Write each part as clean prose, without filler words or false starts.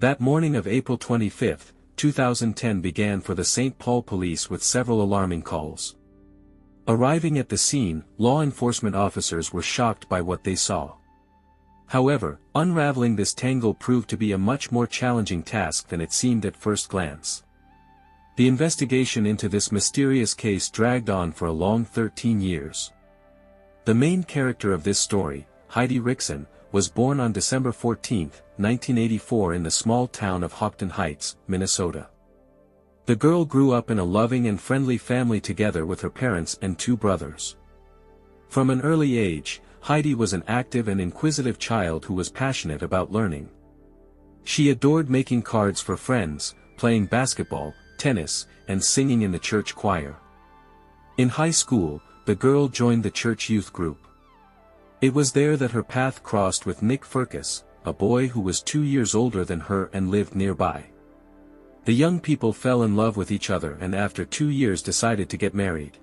That morning of April 25, 2010 began for the St. Paul police with several alarming calls. Arriving at the scene, law enforcement officers were shocked by what they saw. However, unraveling this tangle proved to be a much more challenging task than it seemed at first glance. The investigation into this mysterious case dragged on for a long 13 years. The main character of this story, Heidi Firkus, was born on December 14, 1984 in the small town of Hougton Heights, Minnesota. The girl grew up in a loving and friendly family together with her parents and two brothers. From an early age, Heidi was an active and inquisitive child who was passionate about learning. She adored making cards for friends, playing basketball, tennis, and singing in the church choir. In high school, the girl joined the church youth group. It was there that her path crossed with Nick Firkus, a boy who was 2 years older than her and lived nearby. The young people fell in love with each other and after 2 years decided to get married.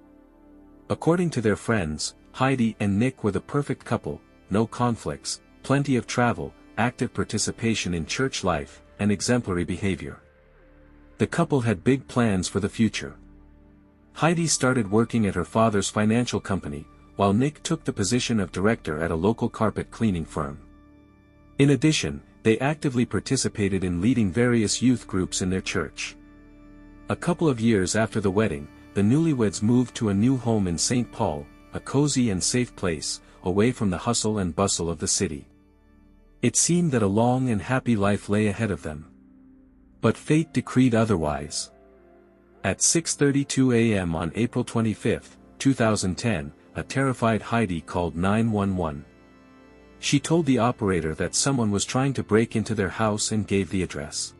According to their friends, Heidi and Nick were the perfect couple, no conflicts, plenty of travel, active participation in church life, and exemplary behavior. The couple had big plans for the future. Heidi started working at her father's financial company, while Nick took the position of director at a local carpet cleaning firm. In addition, they actively participated in leading various youth groups in their church. A couple of years after the wedding, the newlyweds moved to a new home in St. Paul, a cozy and safe place, away from the hustle and bustle of the city. It seemed that a long and happy life lay ahead of them. But fate decreed otherwise. At 6:32 a.m. on April 25, 2010, a terrified Heidi called 911. She told the operator that someone was trying to break into their house and gave the address.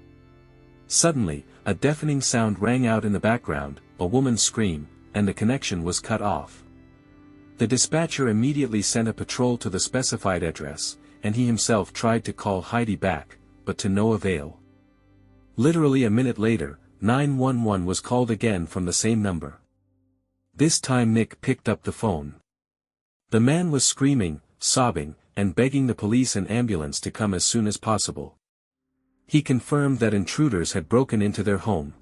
Suddenly, a deafening sound rang out in the background, a woman's scream, and the connection was cut off. The dispatcher immediately sent a patrol to the specified address, and he himself tried to call Heidi back, but to no avail. Literally a minute later, 911 was called again from the same number. This time Nick picked up the phone. The man was screaming, sobbing, and begging the police and ambulance to come as soon as possible. He confirmed that intruders had broken into their home.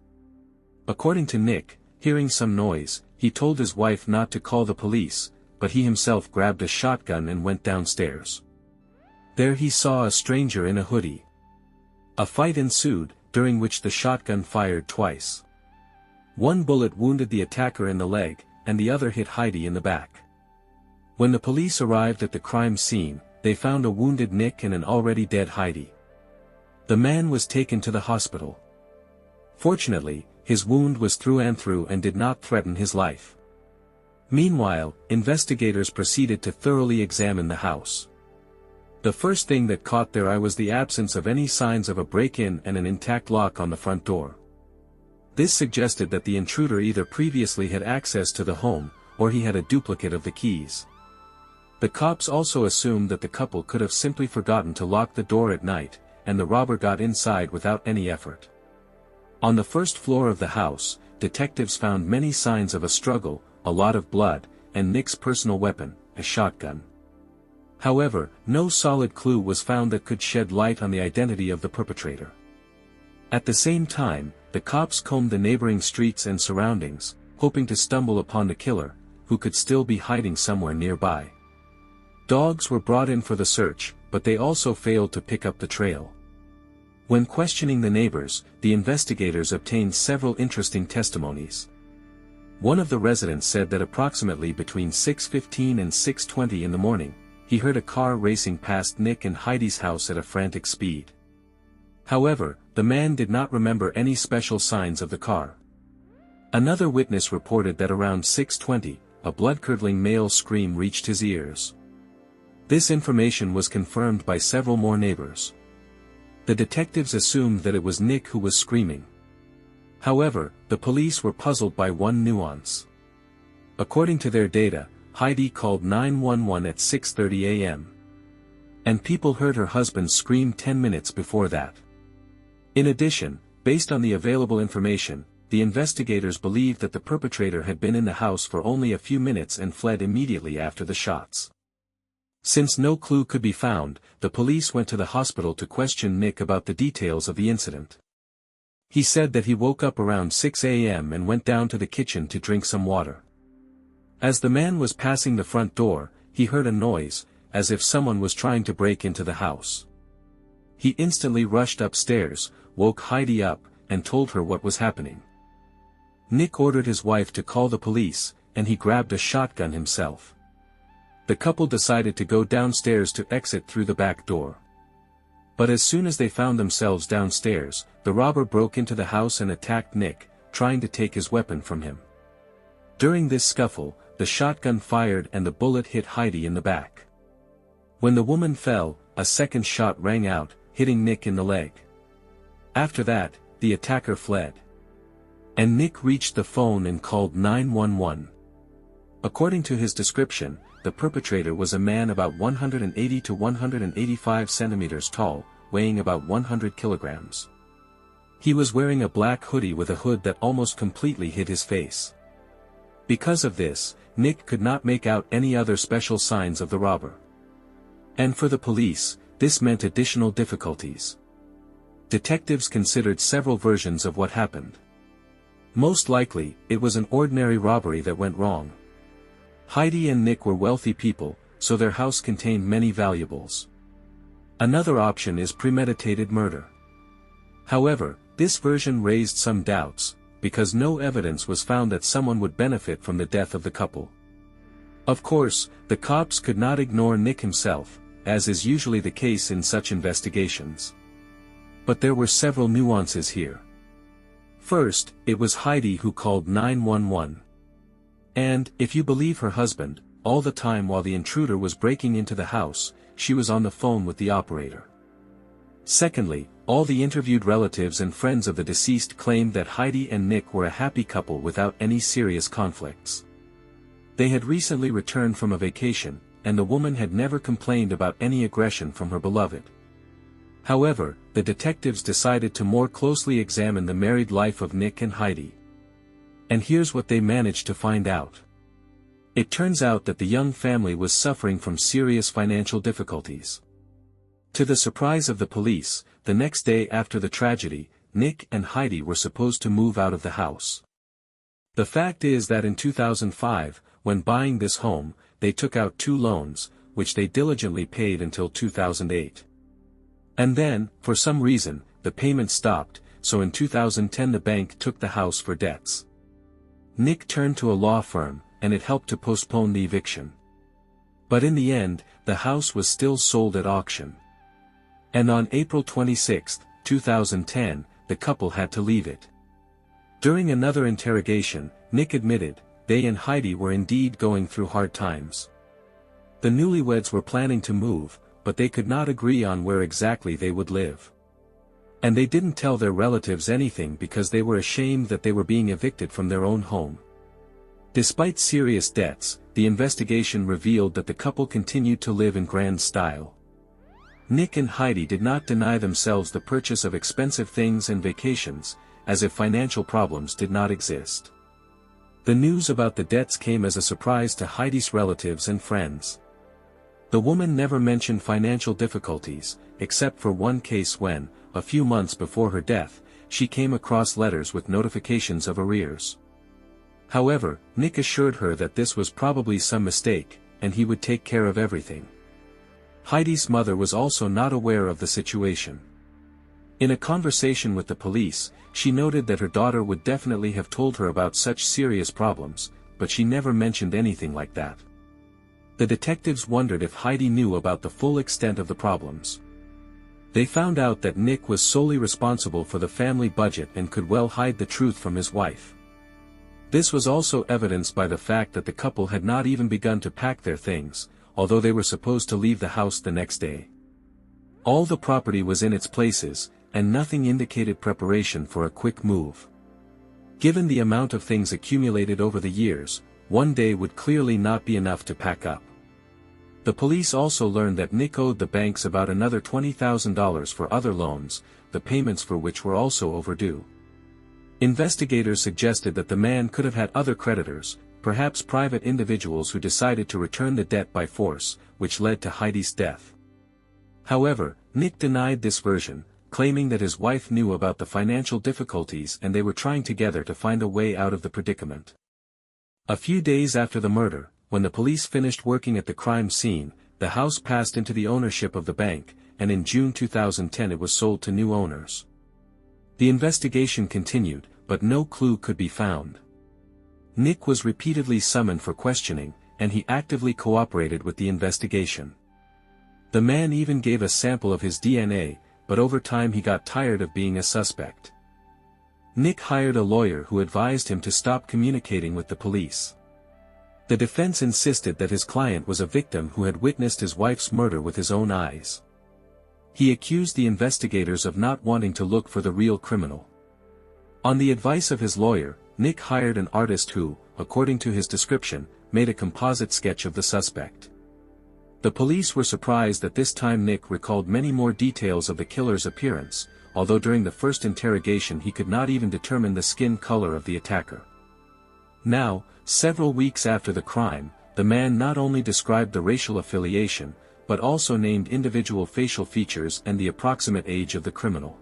According to Nick, hearing some noise, he told his wife not to call the police, but he himself grabbed a shotgun and went downstairs. There he saw a stranger in a hoodie. A fight ensued, during which the shotgun fired twice. One bullet wounded the attacker in the leg, and the other hit Heidi in the back. When the police arrived at the crime scene, they found a wounded Nick and an already dead Heidi. The man was taken to the hospital. Fortunately, his wound was through and did not threaten his life. Meanwhile, investigators proceeded to thoroughly examine the house. The first thing that caught their eye was the absence of any signs of a break-in and an intact lock on the front door. This suggested that the intruder either previously had access to the home, or he had a duplicate of the keys. The cops also assumed that the couple could have simply forgotten to lock the door at night, and the robber got inside without any effort. On the first floor of the house, detectives found many signs of a struggle, a lot of blood, and Nick's personal weapon, a shotgun. However, no solid clue was found that could shed light on the identity of the perpetrator. At the same time, the cops combed the neighboring streets and surroundings, hoping to stumble upon the killer, who could still be hiding somewhere nearby. Dogs were brought in for the search, but they also failed to pick up the trail. When questioning the neighbors, the investigators obtained several interesting testimonies. One of the residents said that approximately between 6:15 and 6:20 in the morning, he heard a car racing past Nick and Heidi's house at a frantic speed. However, the man did not remember any special signs of the car. Another witness reported that around 6:20, a blood-curdling male scream reached his ears. This information was confirmed by several more neighbors. The detectives assumed that it was Nick who was screaming. However, the police were puzzled by one nuance. According to their data, Heidi called 911 at 6:30 a.m. And people heard her husband scream 10 minutes before that. In addition, based on the available information, the investigators believed that the perpetrator had been in the house for only a few minutes and fled immediately after the shots. Since no clue could be found, the police went to the hospital to question Nick about the details of the incident. He said that he woke up around 6 a.m. and went down to the kitchen to drink some water. As the man was passing the front door, he heard a noise, as if someone was trying to break into the house. He instantly rushed upstairs, woke Heidi up, and told her what was happening. Nick ordered his wife to call the police, and he grabbed a shotgun himself. The couple decided to go downstairs to exit through the back door. But as soon as they found themselves downstairs, the robber broke into the house and attacked Nick, trying to take his weapon from him. During this scuffle, the shotgun fired and the bullet hit Heidi in the back. When the woman fell, a second shot rang out, hitting Nick in the leg. After that, the attacker fled. And Nick reached the phone and called 911. According to his description, the perpetrator was a man about 180 to 185 centimeters tall, weighing about 100 kilograms. He was wearing a black hoodie with a hood that almost completely hid his face. Because of this, Nick could not make out any other special signs of the robber. And for the police, this meant additional difficulties. Detectives considered several versions of what happened. Most likely, it was an ordinary robbery that went wrong. Heidi and Nick were wealthy people, so their house contained many valuables. Another option is premeditated murder. However, this version raised some doubts, because no evidence was found that someone would benefit from the death of the couple. Of course, the cops could not ignore Nick himself, as is usually the case in such investigations. But there were several nuances here. First, it was Heidi who called 911. And, if you believe her husband, all the time while the intruder was breaking into the house, she was on the phone with the operator. Secondly, all the interviewed relatives and friends of the deceased claimed that Heidi and Nick were a happy couple without any serious conflicts. They had recently returned from a vacation, and the woman had never complained about any aggression from her beloved. However, the detectives decided to more closely examine the married life of Nick and Heidi. And here's what they managed to find out. It turns out that the young family was suffering from serious financial difficulties. To the surprise of the police, the next day after the tragedy, Nick and Heidi were supposed to move out of the house. The fact is that in 2005, when buying this home, they took out 2 loans, which they diligently paid until 2008. And then, for some reason, the payment stopped, so in 2010 the bank took the house for debts. Nick turned to a law firm, and it helped to postpone the eviction. But in the end, the house was still sold at auction. And on April 26, 2010, the couple had to leave it. During another interrogation, Nick admitted, they and Heidi were indeed going through hard times. The newlyweds were planning to move, but they could not agree on where exactly they would live. And they didn't tell their relatives anything because they were ashamed that they were being evicted from their own home. Despite serious debts, the investigation revealed that the couple continued to live in grand style. Nick and Heidi did not deny themselves the purchase of expensive things and vacations, as if financial problems did not exist. The news about the debts came as a surprise to Heidi's relatives and friends. The woman never mentioned financial difficulties, except for one case when, a few months before her death, she came across letters with notifications of arrears. However, Nick assured her that this was probably some mistake, and he would take care of everything. Heidi's mother was also not aware of the situation. In a conversation with the police, she noted that her daughter would definitely have told her about such serious problems, but she never mentioned anything like that. The detectives wondered if Heidi knew about the full extent of the problems. They found out that Nick was solely responsible for the family budget and could well hide the truth from his wife. This was also evidenced by the fact that the couple had not even begun to pack their things, although they were supposed to leave the house the next day. All the property was in its places, and nothing indicated preparation for a quick move. Given the amount of things accumulated over the years, one day would clearly not be enough to pack up. The police also learned that Nick owed the banks about another $20,000 for other loans, the payments for which were also overdue. Investigators suggested that the man could have had other creditors, perhaps private individuals who decided to return the debt by force, which led to Heidi's death. However, Nick denied this version, claiming that his wife knew about the financial difficulties and they were trying together to find a way out of the predicament. A few days after the murder, when the police finished working at the crime scene, the house passed into the ownership of the bank, and in June 2010 it was sold to new owners. The investigation continued, but no clue could be found. Nick was repeatedly summoned for questioning, and he actively cooperated with the investigation. The man even gave a sample of his DNA, but over time he got tired of being a suspect. Nick hired a lawyer who advised him to stop communicating with the police. The defense insisted that his client was a victim who had witnessed his wife's murder with his own eyes. He accused the investigators of not wanting to look for the real criminal. On the advice of his lawyer, Nick hired an artist who, according to his description, made a composite sketch of the suspect. The police were surprised that this time Nick recalled many more details of the killer's appearance, although during the first interrogation he could not even determine the skin color of the attacker. Now, several weeks after the crime, the man not only described the racial affiliation, but also named individual facial features and the approximate age of the criminal.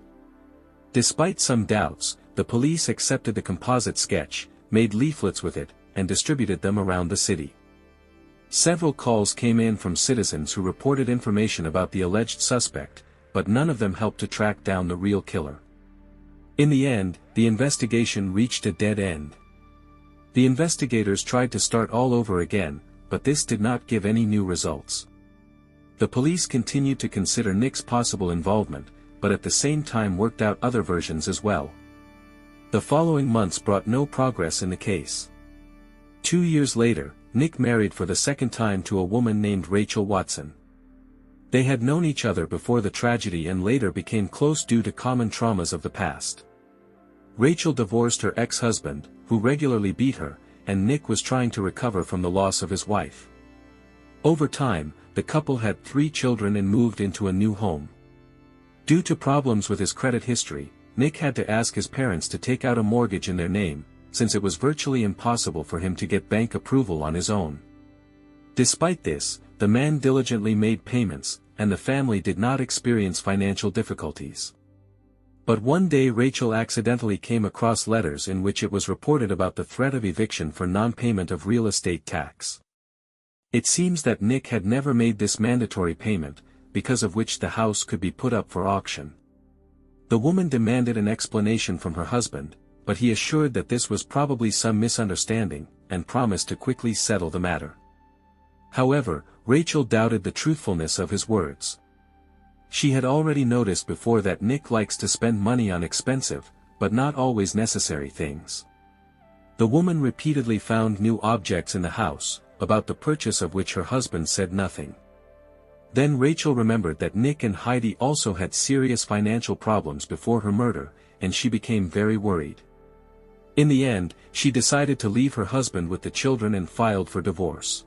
Despite some doubts, the police accepted the composite sketch, made leaflets with it, and distributed them around the city. Several calls came in from citizens who reported information about the alleged suspect, but none of them helped to track down the real killer. In the end, the investigation reached a dead end. The investigators tried to start all over again, but this did not give any new results. The police continued to consider Nick's possible involvement, but at the same time worked out other versions as well. The following months brought no progress in the case. 2 years later, Nick married for the second time to a woman named Rachel Watson. They had known each other before the tragedy and later became close due to common traumas of the past. Rachel divorced her ex-husband, who regularly beat her, and Nick was trying to recover from the loss of his wife. Over time, the couple had 3 children and moved into a new home. Due to problems with his credit history, Nick had to ask his parents to take out a mortgage in their name, since it was virtually impossible for him to get bank approval on his own. Despite this, the man diligently made payments, and the family did not experience financial difficulties. But one day Rachel accidentally came across letters in which it was reported about the threat of eviction for non-payment of real estate tax. It seems that Nick had never made this mandatory payment, because of which the house could be put up for auction. The woman demanded an explanation from her husband, but he assured that this was probably some misunderstanding, and promised to quickly settle the matter. However, Rachel doubted the truthfulness of his words. She had already noticed before that Nick likes to spend money on expensive, but not always necessary things. The woman repeatedly found new objects in the house, about the purchase of which her husband said nothing. Then Rachel remembered that Nick and Heidi also had serious financial problems before her murder, and she became very worried. In the end, she decided to leave her husband with the children and filed for divorce.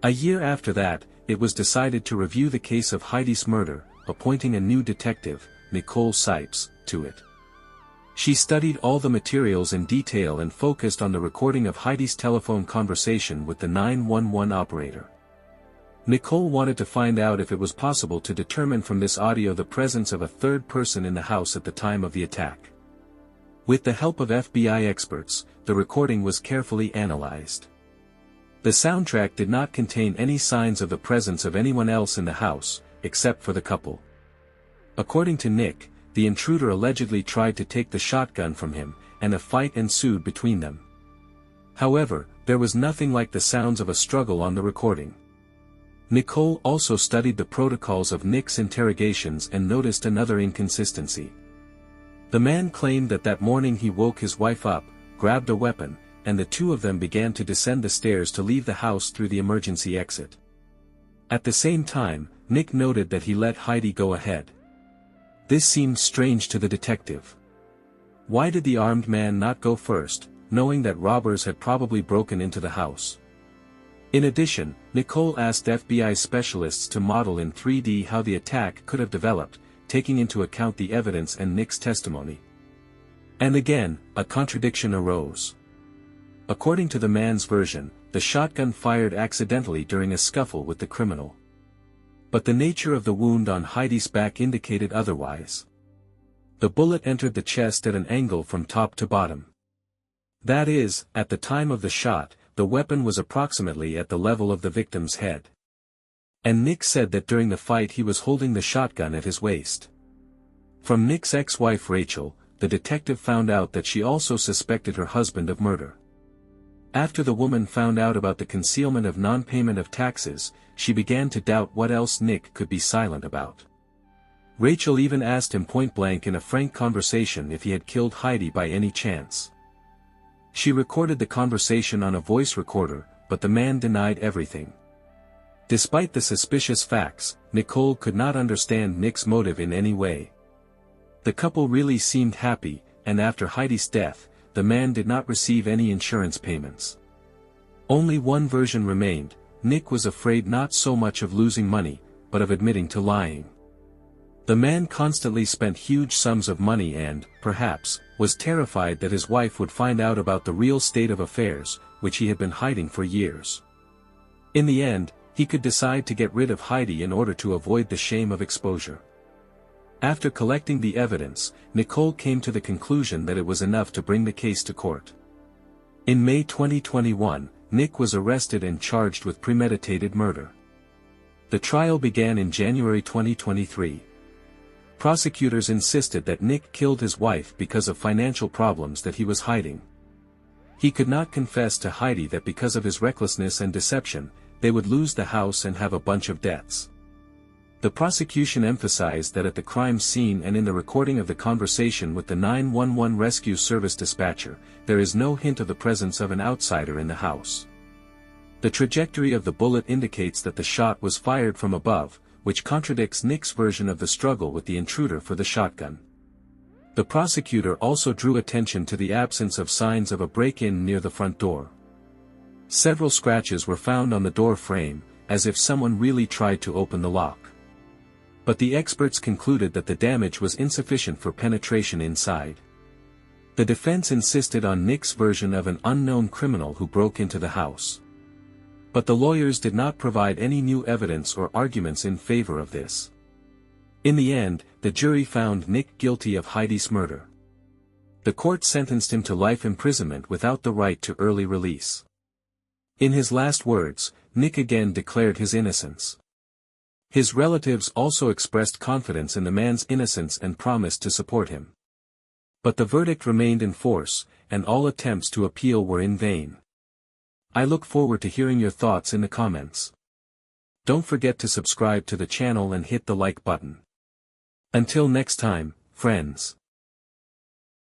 A year after that, it was decided to review the case of Heidi's murder, appointing a new detective, Nicole Sipes, to it. She studied all the materials in detail and focused on the recording of Heidi's telephone conversation with the 911 operator. Nicole wanted to find out if it was possible to determine from this audio the presence of a third person in the house at the time of the attack. With the help of FBI experts, the recording was carefully analyzed. The soundtrack did not contain any signs of the presence of anyone else in the house, except for the couple. According to Nick, the intruder allegedly tried to take the shotgun from him, and a fight ensued between them. However, there was nothing like the sounds of a struggle on the recording. Nicole also studied the protocols of Nick's interrogations and noticed another inconsistency. The man claimed that that morning he woke his wife up, grabbed a weapon, and the two of them began to descend the stairs to leave the house through the emergency exit. At the same time, Nick noted that he let Heidi go ahead. This seemed strange to the detective. Why did the armed man not go first, knowing that robbers had probably broken into the house? In addition, Nicole asked FBI specialists to model in 3D how the attack could have developed, taking into account the evidence and Nick's testimony. And again, a contradiction arose. According to the man's version, the shotgun fired accidentally during a scuffle with the criminal. But the nature of the wound on Heidi's back indicated otherwise. The bullet entered the chest at an angle from top to bottom. That is, at the time of the shot, the weapon was approximately at the level of the victim's head. And Nick said that during the fight he was holding the shotgun at his waist. From Nick's ex-wife Rachel, the detective found out that she also suspected her husband of murder. After the woman found out about the concealment of non-payment of taxes, she began to doubt what else Nick could be silent about. Rachel even asked him point-blank in a frank conversation if he had killed Heidi by any chance. She recorded the conversation on a voice recorder, but the man denied everything. Despite the suspicious facts, Nicole could not understand Nick's motive in any way. The couple really seemed happy, and after Heidi's death, the man did not receive any insurance payments. Only one version remained: Nick was afraid not so much of losing money, but of admitting to lying. The man constantly spent huge sums of money and, perhaps, was terrified that his wife would find out about the real state of affairs, which he had been hiding for years. In the end, he could decide to get rid of Heidi in order to avoid the shame of exposure. After collecting the evidence, Nicole came to the conclusion that it was enough to bring the case to court. In May 2021, Nick was arrested and charged with premeditated murder. The trial began in January 2023. Prosecutors insisted that Nick killed his wife because of financial problems that he was hiding. He could not confess to Heidi that because of his recklessness and deception, they would lose the house and have a bunch of debts. The prosecution emphasized that at the crime scene and in the recording of the conversation with the 911 rescue service dispatcher, there is no hint of the presence of an outsider in the house. The trajectory of the bullet indicates that the shot was fired from above, which contradicts Nick's version of the struggle with the intruder for the shotgun. The prosecutor also drew attention to the absence of signs of a break-in near the front door. Several scratches were found on the door frame, as if someone really tried to open the lock. But the experts concluded that the damage was insufficient for penetration inside. The defense insisted on Nick's version of an unknown criminal who broke into the house. But the lawyers did not provide any new evidence or arguments in favor of this. In the end, the jury found Nick guilty of Heidi's murder. The court sentenced him to life imprisonment without the right to early release. In his last words, Nick again declared his innocence. His relatives also expressed confidence in the man's innocence and promised to support him. But the verdict remained in force, and all attempts to appeal were in vain. I look forward to hearing your thoughts in the comments. Don't forget to subscribe to the channel and hit the like button. Until next time, friends.